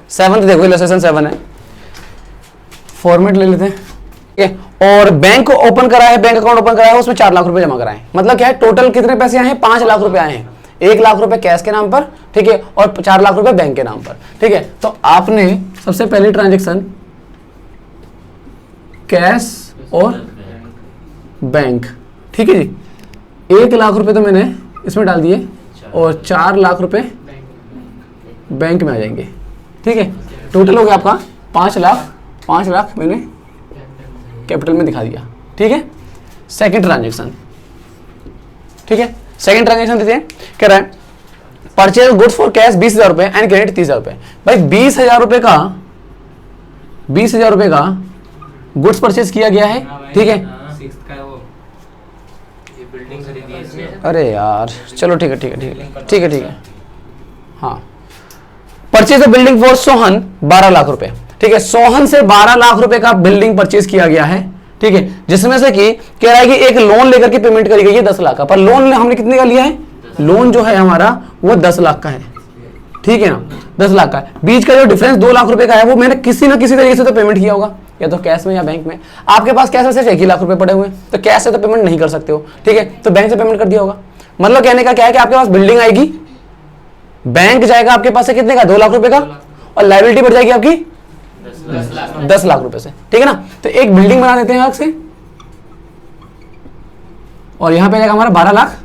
7th देखो, illustration 7 है, format ले लेते हैं, ठीक है। और बैंक ओपन करा है, बैंक अकाउंट ओपन करा है, उसमें 4 लाख रुपए जमा कराए, मतलब क्या है, टोटल कितने पैसे आए हैं, 5 लाख रुपए आए हैं। 1 लाख रुपए कैश के नाम पर, ठीक है, और 4 लाख रुपए बैंक के नाम पर, ठीक है। तो आपने सबसे पहली ट्रांजेक्शन कैश और बैंक, ठीक है जी, 1 लाख रुपए तो मैंने इसमें डाल दिए और 4 लाख रुपए बैंक में आ जाएंगे, ठीक है। टोटल हो गया आपका 5 लाख, 5 लाख मैंने कैपिटल में दिखा दिया, ठीक है। सेकंड ट्रांजेक्शन, ठीक है, सेकंड ट्रांजेक्शन देते हैं, कह रहा है परचेज गुड्स फॉर कैश 20,000 रुपए एंड क्रेडिट 30,000 रुपए। भाई 20,000 रुपए का, 20,000 रुपए का गुड्स परचेज किया गया है, ठीक है। अरे यार चलो ठीक है, ठीक है, ठीक है, ठीक है, ठीक है, हाँ। Purchase the building for Sohan 12 lakh रुपए, ठीक है। सोहन से 12 लाख रुपए का बिल्डिंग परचेज किया गया है, ठीक है, जिसमें से कि कह रहा है कि एक लोन लेकर के पेमेंट करी गई है 10 लाख का, पर लोन हमने कितने का लिया है, लोन जो है हमारा वो 10 लाख का है, ठीक है ना, 10 लाख का है। बीच का जो डिफरेंस 2 लाख रुपए का है वो मैंने किसी ना किसी तरीके से तो पेमेंट किया होगा, या तो कैश में या बैंक में। आपके पास कैश में सिर्फ 1 ही लाख रुपए पड़े हुए हैं, तो कैश से तो पेमेंट नहीं कर सकते हो, ठीक है, तो बैंक से पेमेंट कर दिया होगा। मतलब कहने का क्या है कि आपके पास बिल्डिंग आएगी, बैंक जाएगा आपके पास से कितने का, 2 लाख रुपए का, और लायबिलिटी बढ़ जाएगी आपकी 10 लाख रुपए से, ठीक है ना। तो एक बिल्डिंग बना देते हैं अलग से, और यहां पे जाएगा हमारा 12 लाख,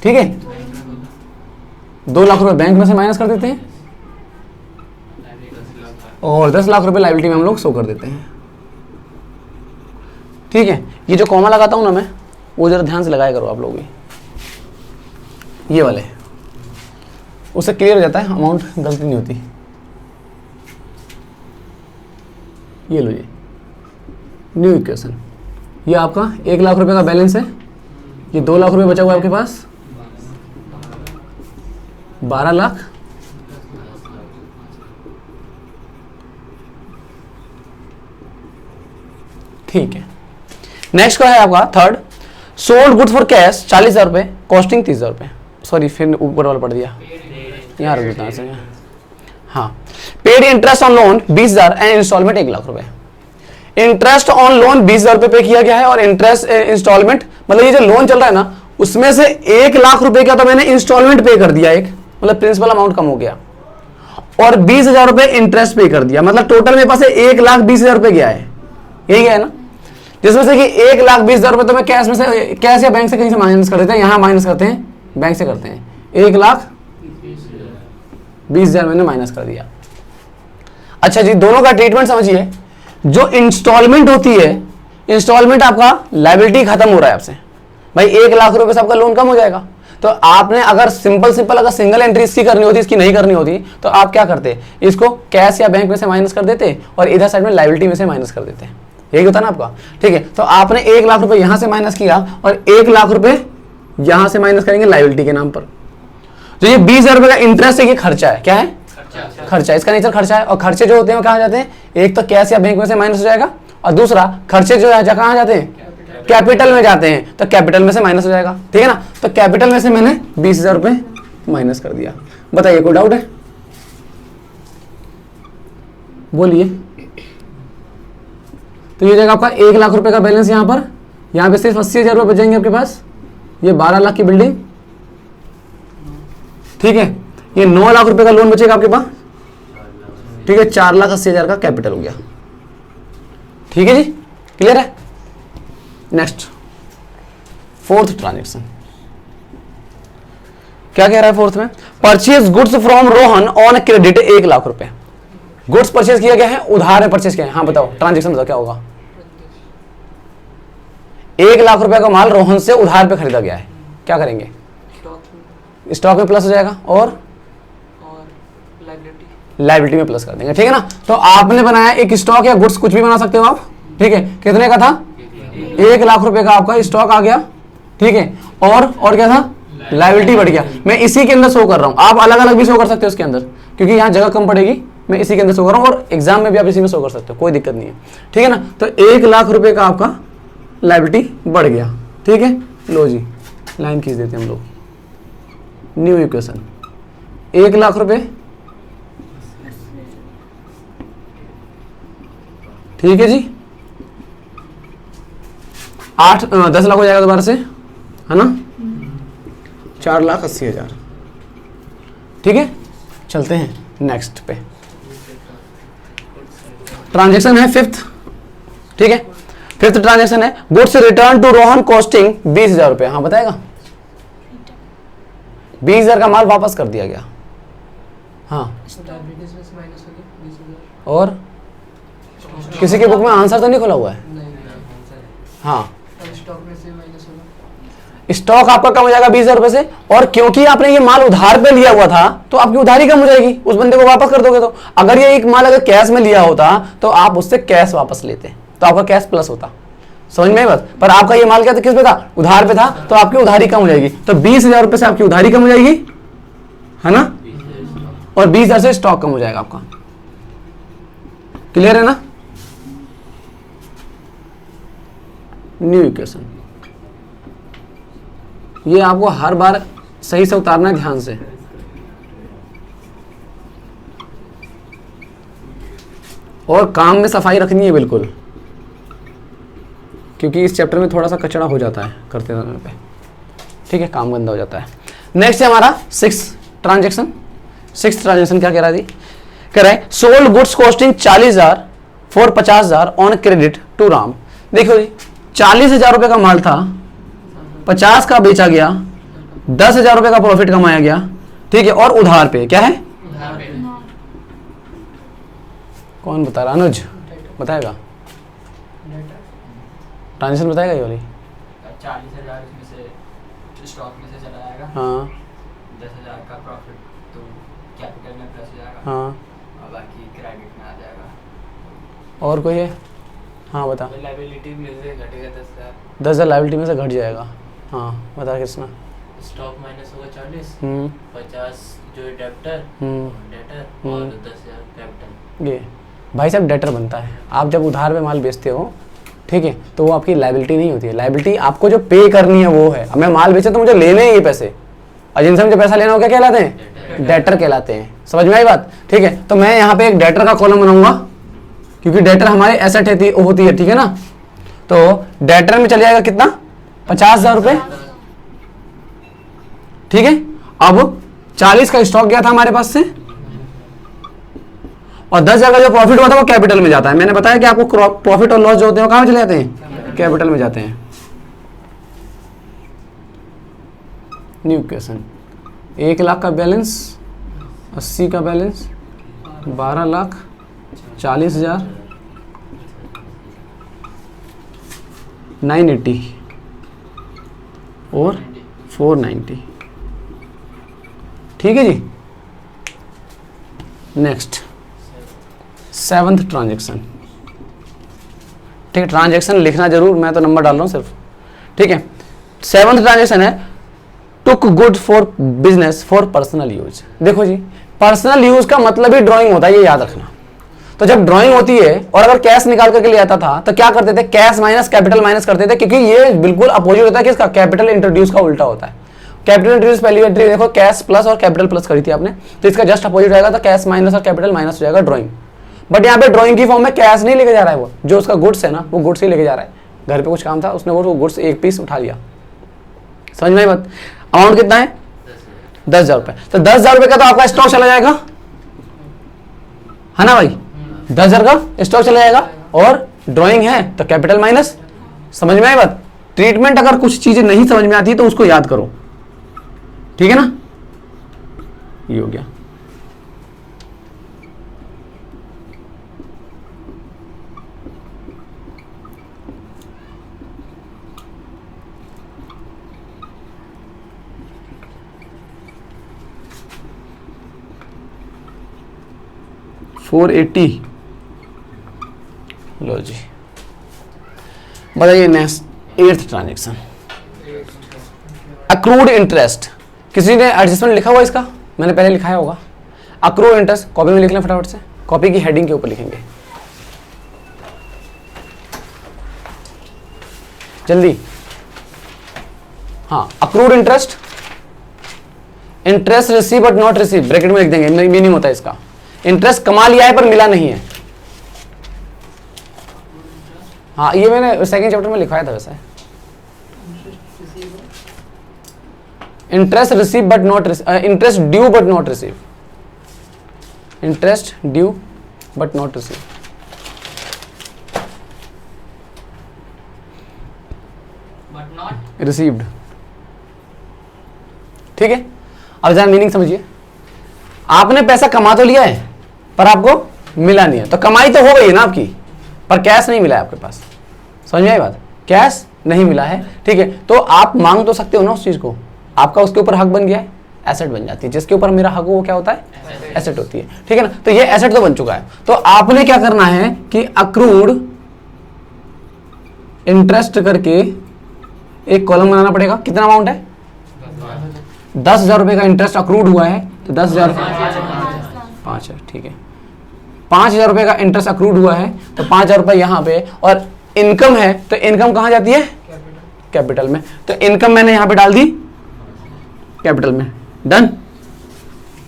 ठीक है। 2 लाख रुपए बैंक में से माइनस कर देते हैं और 10 लाख रुपए लायबिलिटी में हम लोग शो कर देते हैं, ठीक है। ये जो कॉमा लगाता हूं ना मैं, वो जरा ध्यान से लगाया करो आप लोग भी, ये वाले, उससे क्लियर हो जाता है, अमाउंट गलती नहीं होती। ये लो जी, न्यू इक्वेशन, ये आपका 1 लाख रुपए का बैलेंस है, ये 2 लाख रुपए बचा हुआ है आपके पास, 12 लाख, ठीक है। नेक्स्ट का है आपका third, sold good for cash 40,000 रुपए, कॉस्टिंग 30,000 रुपए, सॉरी फिर ऊपर वाला पढ़ दिया, यहाँ रख देता है, हाँ। Paid interest on loan 20,000 and instalment 1 lakh रुपए। इंटरेस्ट ऑन लोन 20,000 रुपए पे किया गया है, और इंटरेस्ट इंस्टॉलमेंट मतलब ये जो लोन चल रहा है ना, उसमें से 1 लाख रुपए का तो मैंने इंस्टॉलमेंट पे कर दिया, एक मतलब प्रिंसिपल अमाउंट कम हो गया, और 20,000 रुपए इंटरेस्ट पे कर दिया, मतलब टोटल मेरे पास 1,20,000 रुपए गया है, यही गया है ना, जिसमें से कि 1,20,000 रुपए तो मैं कैश में से, कैश या बैंक से कहीं से माइनस कर देते हैं, यहां माइनस करते हैं, बैंक से करते हैं, 1,20,000 मैंने माइनस कर दिया। अच्छा जी, दोनों का ट्रीटमेंट समझिए। जो इंस्टॉलमेंट होती है, इंस्टॉलमेंट आपका लायबिलिटी खत्म हो रहा है आपसे, भाई 1 लाख रुपए से आपका लोन कम हो जाएगा। तो आपने अगर सिंपल अगर सिंगल एंट्री इसकी करनी होती, इसकी नहीं करनी होती, तो आप क्या करते, इसको कैश या बैंक में से माइनस कर देते और इधर साइड में लायबिलिटी में से माइनस कर देते, यही होता ना आपका, ठीक है। तो आपने 1 लाख रुपए यहां से माइनस किया और 1 लाख रुपए यहां से माइनस करेंगे लायबिलिटी के नाम पर। जो ये 20,000 रुपए का इंटरेस्ट है, ये खर्चा है, क्या है, खर्चा, इसका नेचर खर्चा है। और खर्चे जो होते हैं वो कहां जाते हैं, एक तो कैश या बैंक में से माइनस हो जाएगा, और दूसरा खर्चे जो है कहां जाते हैं, कैपिटल में जाते हैं, तो कैपिटल में से माइनस हो जाएगा, ठीक है ना। तो कैपिटल में से मैंने 20,000 रुपए माइनस कर दिया। बताइए कोई डाउट है, बोलिए। तो ये जाएगा आपका 1 लाख रुपए का बैलेंस, यहां पर, यहां पे सिर्फ 80,000 रुपए बचेंगे आपके पास, ये 12 लाख की बिल्डिंग, ठीक है। ये 9 लाख रुपए का लोन बचेगा आपके पास, ठीक है, 4,80,000 का कैपिटल हो गया, ठीक है जी, क्लियर है। नेक्स्ट फोर्थ ट्रांजेक्शन, क्या कह रहा है फोर्थ में, purchase goods from Rohan on credit 1 lakh रुपए। गुड्स परचेज किया गया है, उधार में परचेज किया है, हाँ बताओ ट्रांजेक्शन बताओ क्या होगा। 1 लाख रुपए का माल रोहन से उधार पे खरीदा गया है, क्या करेंगे, स्टॉक में प्लस हो जाएगा और लायबिलिटी में प्लस कर देंगे, ठीक है ना। तो आपने बनाया एक स्टॉक या गुड्स, कुछ भी बना सकते हो आप, ठीक है। कितने का था, 1 लाख रुपए का आपका स्टॉक आ गया, ठीक है। और क्या था, लायबिलिटी बढ़ गया। मैं इसी के अंदर शो कर रहा हूं, आप अलग अलग भी शो कर सकते हो इसके अंदर, क्योंकि यहां जगह कम पड़ेगी, मैं इसी के अंदर शो कर रहा हूं, और एग्जाम में भी आप इसी में शो कर सकते हो, कोई दिक्कत नहीं है, ठीक है ना। तो 1 लाख रुपए का आपका लायबिलिटी बढ़ गया, ठीक है। लो जी, लाइन खींच देते हैं हम लोग, न्यू इक्वेशन, 1 लाख रुपए ठीक है जी, 10 लाख हो जाएगा दोबारा से, है ना, 4,80,000। ठीक है, चलते हैं नेक्स्ट पे। ट्रांजेक्शन है फिफ्थ। ठीक है, फिफ्थ ट्रांजेक्शन है goods return to Rohan costing 20,000 रुपये। हाँ बताएगा, 20,000 का माल वापस कर दिया गया। हाँ, और किसी की बुक में आंसर तो नहीं खुला हुआ है? हाँ, स्टॉक आपका कम हो जाएगा 20,000 रुपए से, और क्योंकि आपने ये माल उधार पे लिया हुआ था तो आपकी उधारी कम हो जाएगी, उस बंदे को वापस कर दोगे। तो अगर ये एक माल अगर कैश में लिया होता तो आप उससे कैश वापस लेते तो आपका कैश प्लस होता। समझ में बस, पर आपका ये माल क्या था, किस पे था, उधार पे था, तो आपकी उधारी कम हो जाएगी। तो 20,000 रुपए से आपकी उधारी कम हो जाएगी, है ना, और 20,000 से स्टॉक कम हो जाएगा आपका। क्लियर है ना? न्यू इक्वेशन, ये आपको हर बार सही से उतारना है, ध्यान से। और काम में सफाई रखनी है बिल्कुल, क्योंकि इस चैप्टर में थोड़ा सा कचरा हो जाता है करते समय पे। ठीक है, काम गंदा हो जाता है। नेक्स्ट है हमारा सिक्स ट्रांजेक्शन। सिक्स ट्रांजेक्शन क्या कह रहा है? कह रहा है sold goods costing 40,000 for 50,000 on credit to Ram. देखो जी, 40,000 रुपए का माल था, 50 का बेचा गया, 10,000 रुपए का प्रॉफिट कमाया गया। ठीक है, और उधार पे क्या है? कौन बता रहा? अनुज बताएगा, ट्रांजेक्शन बताएगा ये वाली। 40,000 इसमें से स्टॉक में से चला जाएगा। हाँ, 10,000 का प्रॉफिट तो कैपिटल में प्लस हो जाएगा। हाँ, और बाकी क्रेडिट में आ जाएगा। और कोई है? हाँ बता। लायबिलिटी में से घटेगा 10,000। 10,000 लायबिलिटी में से घट जाएगा। हाँ बता कृष्णा। स्टॉक माइनस होगा 40, 50 जो डेब्टर, डेटर और 10,000 कैपिटल। ये भाई साहब डेटर बनता है। आप जब उधार पे माल बेचते हो, ठीक है, तो वो आपकी लायबिलिटी नहीं होती है। लायबिलिटी आपको जो पे करनी है वो है। अब मैं माल बेचा तो मुझे लेने हैं ये पैसे, और जिनसे मुझे पैसा लेना हो क्या कहलाते हैं? डेटर कहलाते हैं। समझ में आई बात? ठीक है, तो मैं यहाँ पे एक डेटर का कॉलम बनाऊंगा, क्योंकि डेटर हमारे एसेट होती है। ठीक है ना, तो डेटर में चले जाएगा कितना? 50,000 रुपए। ठीक है, अब 40 का स्टॉक गया था हमारे पास से, और 10,000 का जो प्रॉफिट हुआ था वो कैपिटल में जाता है। मैंने बताया कि आपको प्रॉफिट और लॉस जो होते हैं वो कहां चले जाते हैं? कैपिटल में जाते हैं। न्यू इक्वेशन, 1 लाख का बैलेंस, 80 का बैलेंस, 12,40,000, 980 और 490। ठीक है जी। Next seventh transaction. ठीक है, ट्रांजेक्शन लिखना जरूर, मैं तो नंबर डाल रहा हूं सिर्फ। ठीक है, सेवंथ ट्रांजेक्शन है took good for business for personal use. देखो जी, पर्सनल यूज का मतलब ही ड्राइंग होता है, ये याद रखना। तो जब ड्राइंग होती है और अगर कैश निकाल करके ले आता था तो क्या करते थे? कैश माइनस कैपिटल माइनस करते थे, क्योंकि ये बिल्कुल अपोजिट होता है किसका? कैपिटल इंट्रोड्यूस का उल्टा होता है। कैपिटल इंट्रोड्यूस पहली एंट्री देखो, कैश प्लस और कैपिटल प्लस करी थी आपने, तो इसका जस्ट अपोजिट आएगा, तो कैश माइनस और कैपिटल माइनस हो जाएगा ड्राइंग। बट यहाँ पे ड्राइंग की फॉर्म में कैश नहीं लेके जा रहा है, वो जो उसका गुड्स है ना, वो गुड्स ही लेके जा रहा है। घर पे कुछ काम था, उसने वो गुड्स एक पीस उठा लिया। समझ में आई बात? अमाउंट कितना है? 10,000 रुपए। तो 10,000 रुपए का तो आपका स्टॉक चला जाएगा, है ना भाई? 10,000 का स्टॉक चला जाएगा, और ड्राइंग है तो कैपिटल माइनस। समझ में आई बात? ट्रीटमेंट अगर कुछ चीजें नहीं समझ में आती है तो उसको याद करो। ठीक है ना? ये हो गया। $480। लो जी, बताइए next 8th transaction, accrued interest. किसी ने एडजस्टमेंट लिखा हुआ इसका? मैंने पहले लिखाया होगा। अक्रूड इंटरेस्ट कॉपी में लिख लें फटाफट से, कॉपी की हेडिंग के ऊपर लिखेंगे जल्दी। हाँ, accrued interest, interest receive but not receive, bracket में लिख देंगे। मीनिंग होता है इसका, इंटरेस्ट कमा लिया है पर मिला नहीं है। हाँ ये मैंने सेकंड चैप्टर में लिखवाया था वैसे। Interest receive but not interest due but not receive, interest due but not receive. But not received, ठीक है। अब जरा मीनिंग समझिए, आपने पैसा कमा तो लिया है पर आपको मिला नहीं है, तो कमाई तो हो गई है ना आपकी, पर कैश नहीं मिला है आपके पास। समझ में आई बात, कैश नहीं मिला है, ठीक है। तो आप मांग तो सकते हो ना उस चीज को, आपका उसके ऊपर हक बन गया है, एसेट बन जाती है। जिसके ऊपर मेरा हक हो वो क्या होता है, एसेट होती है, ठीक है ना। तो ये एसेट तो बन चुका है, तो आपने क्या करना है कि अक्रूड इंटरेस्ट करके एक कॉलम बनाना पड़ेगा। कितना अमाउंट है, 10,000 रुपए का इंटरेस्ट अक्रूड हुआ है, तो 10,000 5 है, ठीक है। 5,000 रुपए का इंटरेस्ट अक्रूड हुआ है, तो 5,000 रुपए यहाँ पे, और इनकम है तो इनकम कहाँ जाती है, कैपिटल में। तो इनकम मैंने यहाँ पे डाल दी कैपिटल में, डन।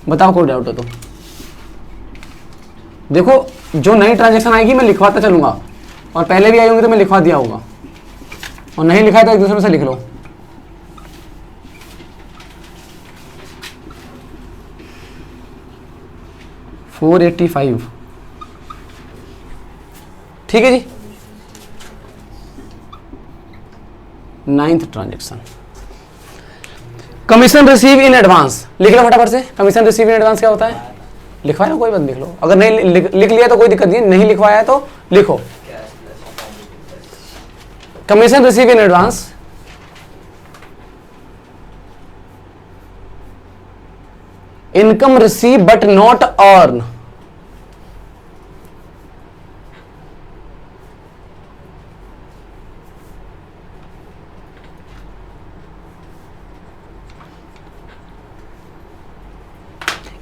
बताओ कोई डाउट हो तो। देखो जो नई ट्रांजेक्शन आएगी मैं लिखवाता चलूंगा, और पहले भी आई होंगी तो मैं लिखवा दिया होगा, और नहीं लिखा है तो एक दूसरे से लिख लो। $485, ठीक है जी। 9th transaction, commission receive in advance. लिख लो फटाफट से, कमीशन रिसीव इन एडवांस क्या होता है, लिखवाया कोई बात, लिख लो। अगर नहीं लिख लिया तो कोई दिक्कत नहीं, नहीं लिखवाया तो लिखो। Commission receive in advance income receive but not earn.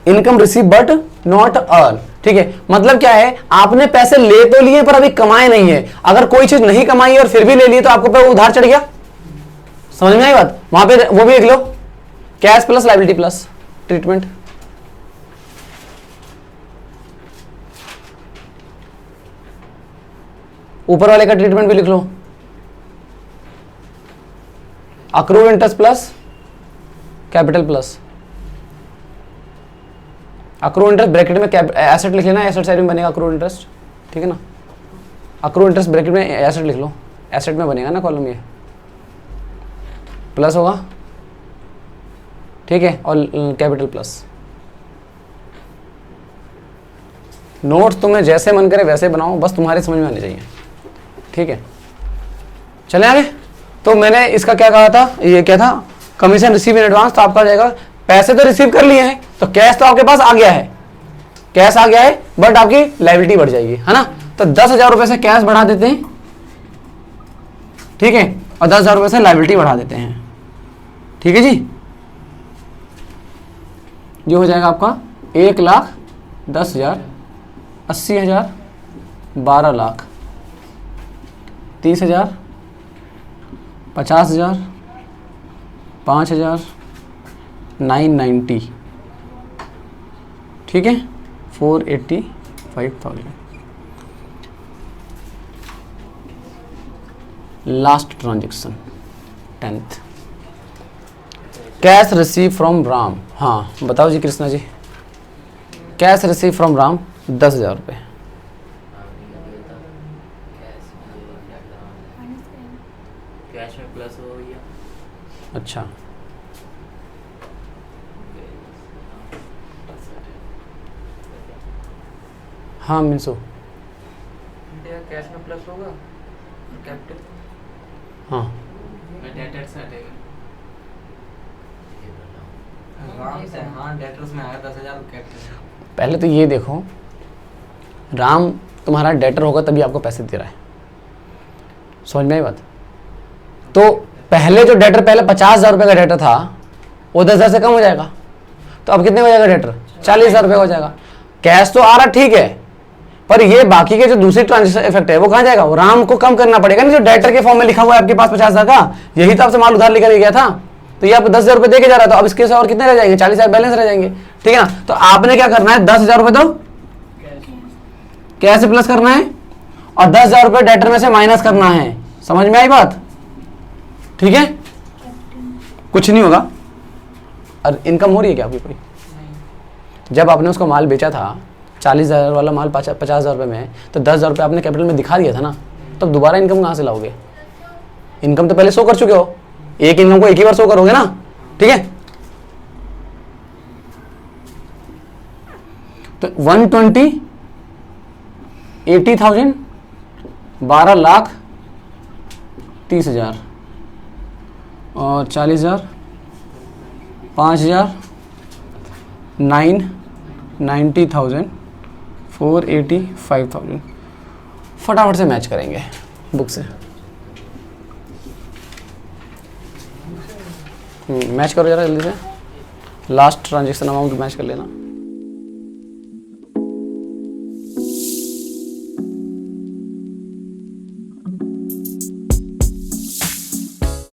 Income receive but not earn, ठीक है। मतलब क्या है, आपने पैसे ले तो लिए पर अभी कमाए नहीं है। अगर कोई चीज नहीं कमाई और फिर भी ले ली तो आपको पे उधार चढ़ गया। समझ में आई बात, वहां पे वो भी लिख लो, cash plus liability plus treatment. ऊपर वाले का ट्रीटमेंट भी लिख लो, accrued interest plus capital plus. Accrued interest bracket में एसेट लिख लेना, एसेट साइड में बनेगा अक्रूड इंटरेस्ट, ठीक है ना। अक्रूड इंटरेस्ट ब्रैकेट में एसेट लिख लो, एसेट में बनेगा ना कॉलम, ये प्लस होगा, ठीक है, और कैपिटल प्लस। नोट्स तुम्हें जैसे मन करे वैसे बनाओ, बस तुम्हारे समझ में आने चाहिए, ठीक है। चले आगे। तो मैंने इसका क्या कहा था, ये क्या था, कमीशन रिसीव इन एडवांस। तो आपका आ जाएगा, पैसे तो रिसीव कर लिए हैं तो कैश तो आपके पास आ गया है, कैश आ गया है, बट आपकी लायबिलिटी बढ़ जाएगी, है ना। तो 10,000 रुपए से कैश बढ़ा देते हैं, ठीक है, और 10,000 रुपए से लायबिलिटी बढ़ा देते हैं, ठीक है जी। ये हो जाएगा आपका 1,10,000, 80,000, 12,00,000, 30,000, 50,000, 5,000, 990, ठीक है, 485,000। Last transaction 10th, cash receive from Ram. हाँ बताओ जी Krishna ji, cash receive from Ram 10,000 रुपये। कैश में प्लस हो गया, अच्छा, हाँ मीन्सो कैश में प्लस होगा, कैपिटल हाँ डेटर से हटेगा। राम से, हाँ डेटर्स में आया 10,000 कैपिटल। पहले तो ये देखो, राम तुम्हारा डेटर होगा तभी आपको पैसे दे रहा है, समझ में आई बात। तो पहले जो डेटर, पहले 50,000 रुपये का डेटर था वो 10,000 से कम हो जाएगा, तो अब कितने हो जाएगा डेटर, 40,000 रुपये हो जाएगा। कैश तो आ रहा ठीक है, पर ये बाकी के जो दूसरी ट्रांजेक्शन इफेक्ट है वो कहाँ जाएगा, वो राम को कम करना पड़ेगा ना। जो डेटर के फॉर्म में लिखा हुआ है आपके पास 50,000 का, यही तो आपसे माल उधार लेकर गया था, तो ये आप 10,000 रुपये दे के जा रहा था, अब इसके और कितने रह जाएंगे, 40,000 बैलेंस रह जाएंगे, ठीक है ना। तो आपने क्या करना है, 10,000 रुपये तो कैश से प्लस करना है, और 10,000 रुपये डेटर में से माइनस करना है। समझ में आई बात? ठीक है, कुछ नहीं होगा। और इनकम हो रही है क्या आपकी कोई? जब आपने उसको माल बेचा था 40,000 वाला माल 50,000 रुपये में, तो 10,000 रुपये आपने कैपिटल में दिखा दिया था ना, तब दोबारा इनकम कहाँ से लाओगे? इनकम तो पहले शो कर चुके हो, एक इनकम को एक ही बार शो करोगे ना। ठीक है, तो 120 80,000 12,30,000 और 40,000 5,000 90,000 485,000। फटाफट से मैच करेंगे बुक से। मैच करो जरा जल्दी से, लास्ट ट्रांजेक्शन अमाउंट मैच कर लेना।